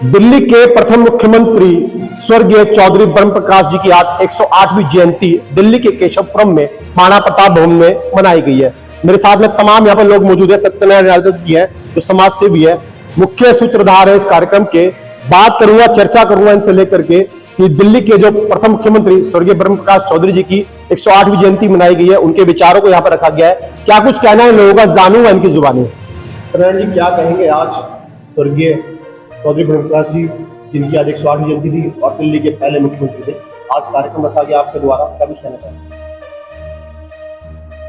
दिल्ली के प्रथम मुख्यमंत्री स्वर्गीय चौधरी ब्रह्म प्रकाश जी की आज 108वीं जयंती दिल्ली के केशवपुरम में महाराणा प्रताप भवन में मनाई गई है। मेरे साथ में तमाम यहाँ पर लोग मौजूद है। सत्यनारायण यादव जी है जो समाज सेवी है, मुख्य सूत्रधार है इस कार्यक्रम के। बात करूंगा, चर्चा करूंगा इनसे लेकर के कि दिल्ली के जो प्रथम मुख्यमंत्री स्वर्गीय ब्रह्म प्रकाश चौधरी जी की 108वीं जयंती मनाई गई है, उनके विचारों को यहाँ पर रखा गया है। क्या कुछ कहना है लोगों का, जानूंगा इनकी जुबानी। सत्यनारायण जी, क्या कहेंगे आज स्वर्गीय चौधरी ब्रह्म प्रकाश जी जिनकी आज 108वीं जयंती थी और दिल्ली के पहले मुख्यमंत्री थे, आज कार्यक्रम रखा गया आपके द्वारा, क्या कुछ कहना चाहेंगे?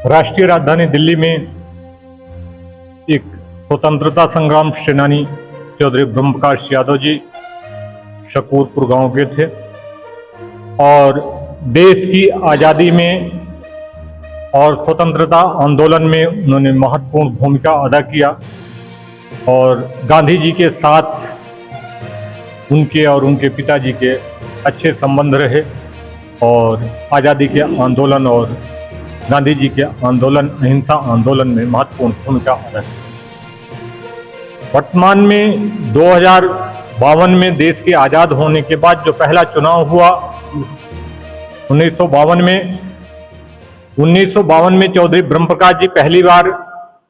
राष्ट्रीय राजधानी दिल्ली में एक स्वतंत्रता संग्राम सेनानी चौधरी ब्रह्म प्रकाश यादव जी शकूरपुर गांव के थे और देश की आज़ादी में और स्वतंत्रता आंदोलन में उन्होंने महत्वपूर्ण भूमिका अदा किया और गांधी जी के साथ उनके और उनके पिताजी के अच्छे संबंध रहे और आज़ादी के आंदोलन और गांधी जी के आंदोलन, अहिंसा आंदोलन में महत्वपूर्ण भूमिका अदा की। वर्तमान में 2052 में देश के आज़ाद होने के बाद जो पहला चुनाव हुआ 1952 में चौधरी ब्रह्म प्रकाश जी पहली बार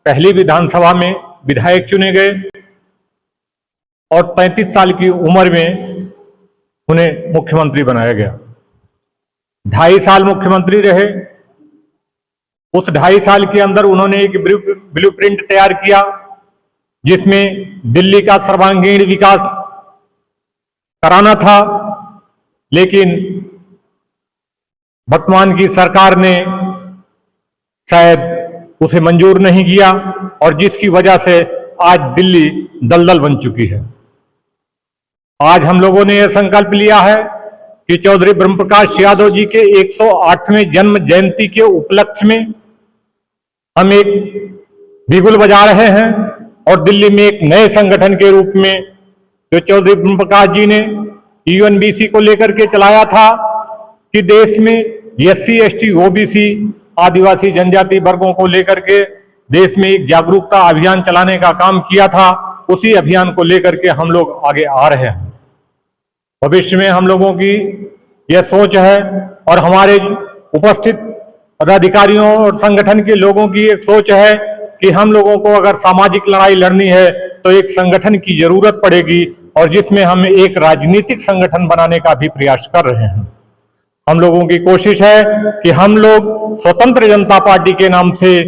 पहली विधानसभा में विधायक चुने गए और 35 साल की उम्र में उन्हें मुख्यमंत्री बनाया गया। 2.5 साल मुख्यमंत्री रहे। उस 2.5 साल के अंदर उन्होंने एक ब्लूप्रिंट तैयार किया जिसमें दिल्ली का सर्वांगीण विकास कराना था, लेकिन वर्तमान की सरकार ने शायद उसे मंजूर नहीं किया और जिसकी वजह से आज दिल्ली दलदल बन चुकी है। आज हम लोगों ने यह संकल्प लिया है कि चौधरी ब्रह्म प्रकाश यादव जी के 108वें जन्म जयंती के उपलक्ष्य में हम एक बिगुल बजा रहे हैं और दिल्ली में एक नए संगठन के रूप में जो चौधरी ब्रह्म प्रकाश जी ने यूएनबीसी को लेकर के चलाया था कि देश में एससी, एसटी, ओबीसी, आदिवासी जनजाति वर्गों को लेकर के देश में एक जागरूकता अभियान चलाने का काम किया था, उसी अभियान को लेकर के हम लोग आगे आ रहे हैं। भविष्य में हम लोगों की यह सोच है और हमारे उपस्थित पदाधिकारियों और संगठन के लोगों की एक सोच है कि हम लोगों को अगर सामाजिक लड़ाई लड़नी है तो एक संगठन की जरूरत पड़ेगी और जिसमें हम एक राजनीतिक संगठन बनाने का भी प्रयास कर रहे हैं। हम लोगों की कोशिश है कि हम लोग स्वतंत्र जनता पार्टी के नाम से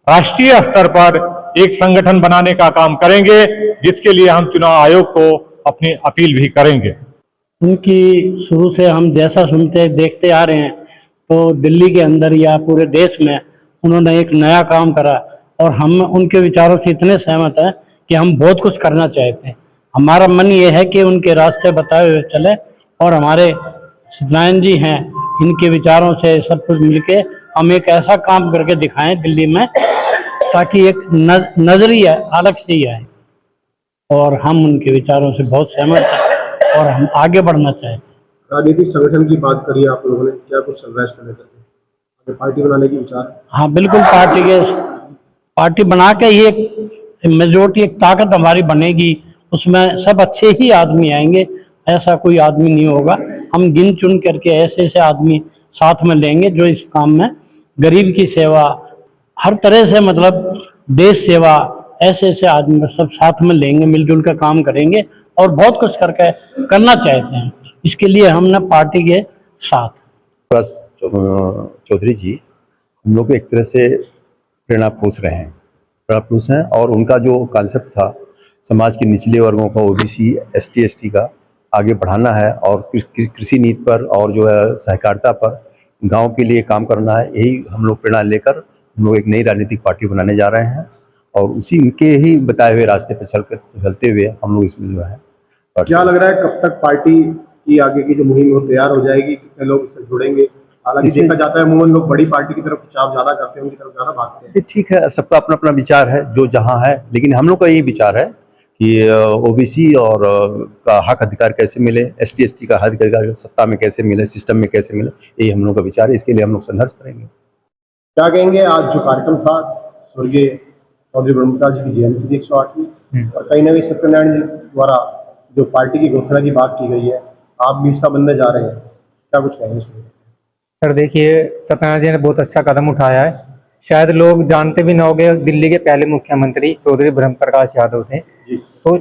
राष्ट्रीय स्तर पर एक संगठन बनाने का काम करेंगे, जिसके लिए हम चुनाव आयोग को अपनी अपील भी करेंगे। उनकी शुरू से हम जैसा सुनते देखते आ रहे हैं तो दिल्ली के अंदर या पूरे देश में उन्होंने एक नया काम करा और हम उनके विचारों से इतने सहमत हैं कि हम बहुत कुछ करना चाहते हैं। हमारा मन ये है कि उनके रास्ते बताए हुए चले और हमारे सत्यनारायण जी हैं, इनके विचारों से सब कुछ मिलके हम एक ऐसा काम करके दिखाएं दिल्ली में ताकि एक नजरिया अलग से ही आए और हम उनके विचारों से बहुत सहमत हैं और हम आगे बढ़ना चाहते हैं। राजनीतिक संगठन की बात करिए आप लोगों ने, क्या कुछ चल रहा है इसको लेकर के? पार्टी बनाने की विचार? हाँ बिल्कुल, पार्टी बना के ही एक मेजोरिटी, एक ताकत हमारी बनेगी। उसमें सब अच्छे ही आदमी आएंगे, ऐसा कोई आदमी नहीं होगा। हम गिन चुन करके ऐसे ऐसे आदमी साथ में लेंगे जो इस काम में गरीब की सेवा, हर तरह से मतलब देश सेवा, ऐसे ऐसे आदमी सब साथ में लेंगे, मिलजुल कर काम करेंगे और बहुत कुछ करके करना चाहते हैं। इसके लिए हमने पार्टी के साथ चौधरी जी हम लोग एक तरह से प्रेरणा पुरुष रहे हैं, प्रेरणा पुरुष हैं और उनका जो कॉन्सेप्ट था समाज के निचले वर्गों का, ओबीसी, एसटी, एसटी का आगे बढ़ाना है और कृषि नीति पर और जो है सहकारिता पर गांव के लिए काम करना है, यही हम लोग प्रेरणा लेकर हम लोग एक नई राजनीतिक पार्टी बनाने जा रहे हैं और उसी उनके ही बताए हुए रास्ते पर चलते हुए हम लोग इसमें जो है। क्या लग रहा है कब तक पार्टी की आगे की जो मुहिम वो तैयार हो जाएगी, कितने लोग इससे जुड़ेंगे? हालांकि देखा जाता है अमूमन लोग बड़ी पार्टी की तरफ खिंचाव ज्यादा करते हैं, उनकी तरफ ज्यादा भागते हैं। ठीक है, सबका अपना अपना विचार है जो जहाँ है, लेकिन हम लोग का यही विचार है कि ओबीसी और का हक अधिकार कैसे मिले, एसटी, एसटी का हक अधिकार सत्ता में कैसे मिले, सिस्टम में कैसे मिले, यही हम लोग का विचार है। इसके लिए हम लोग संघर्ष करेंगे। क्या कहेंगे, आज जो कार्यक्रम था स्वर्गीय चौधरी ब्रह्म प्रकाश जी की जयंती थी 108वीं और कहीं ना कहीं सत्यनारायण जी द्वारा जो पार्टी की घोषणा की बात की गई है, आप भी हिस्सा बनने जा रहे हैं, क्या कुछ कहेंगे इसमें? सर देखिए, सत्यनारायण जी ने बहुत अच्छा कदम उठाया है। शायद लोग जानते भी ना होंगे, दिल्ली के पहले मुख्यमंत्री चौधरी ब्रह्म प्रकाश यादव थे। जी। तो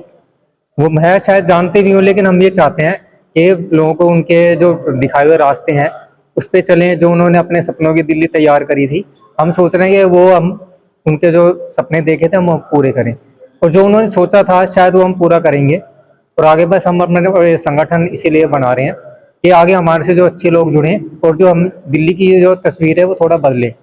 वो मैं शायद जानते भी हूँ, लेकिन हम ये चाहते हैं कि लोगों को उनके जो दिखाए हुए रास्ते हैं उस पे चलें। जो उन्होंने अपने सपनों की दिल्ली तैयार करी थी, हम सोच रहे हैं कि वो हम उनके जो सपने देखे थे हम वो पूरे करें, और जो उन्होंने सोचा था शायद वो हम पूरा करेंगे। और आगे बस हम अपने संगठन इसीलिए बना रहे हैं कि आगे हमारे से जो अच्छे लोग जुड़ें और जो हम दिल्ली की जो तस्वीर है वो थोड़ा बदले।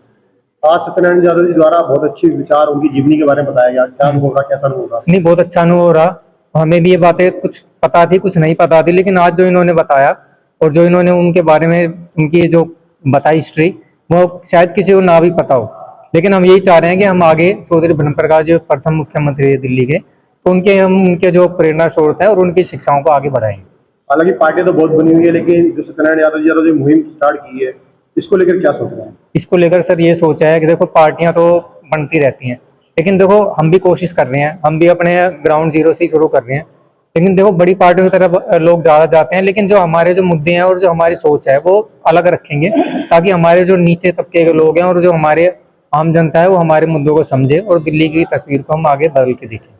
आज सत्यनारायण यादव जी द्वारा बहुत अच्छी विचार उनकी जीवनी के बारे में बताया गया, क्या अनुभव रहा, कैसा अनुभव रहा? नहीं, बहुत अच्छा अनुभव रहा। हमें भी ये बातें कुछ पता थी, कुछ नहीं पता थी, लेकिन आज जो इन्होंने बताया और जो इन्होंने उनके बारे में उनकी जो बताई हिस्ट्री, वो शायद किसी को ना भी पता हो। लेकिन हम यही चाह रहे हैं कि हम आगे चौधरी ब्रह्म प्रकाश जो प्रथम मुख्यमंत्री है दिल्ली के, तो उनके जो प्रेरणा स्रोत है और उनकी शिक्षाओं को आगे बढ़ाएंगे। हालांकि पार्टी तो बहुत बनी हुई है, लेकिन जो सत्यनारायण यादव जी मुहिम स्टार्ट की है, इसको लेकर क्या सोच रहे हैं? इसको लेकर सर ये सोचा है कि देखो, पार्टियां तो बनती रहती हैं, लेकिन देखो हम भी कोशिश कर रहे हैं, हम भी अपने ग्राउंड जीरो से ही शुरू कर रहे हैं। लेकिन देखो, बड़ी पार्टियों की तरफ लोग ज़्यादा जाते हैं, लेकिन जो हमारे जो मुद्दे हैं और जो हमारी सोच है वो अलग रखेंगे, ताकि हमारे जो नीचे तबके के लोग हैं और जो हमारे आम जनता है वो हमारे मुद्दों को समझे और दिल्ली की तस्वीर को हम आगे बदल के देखें।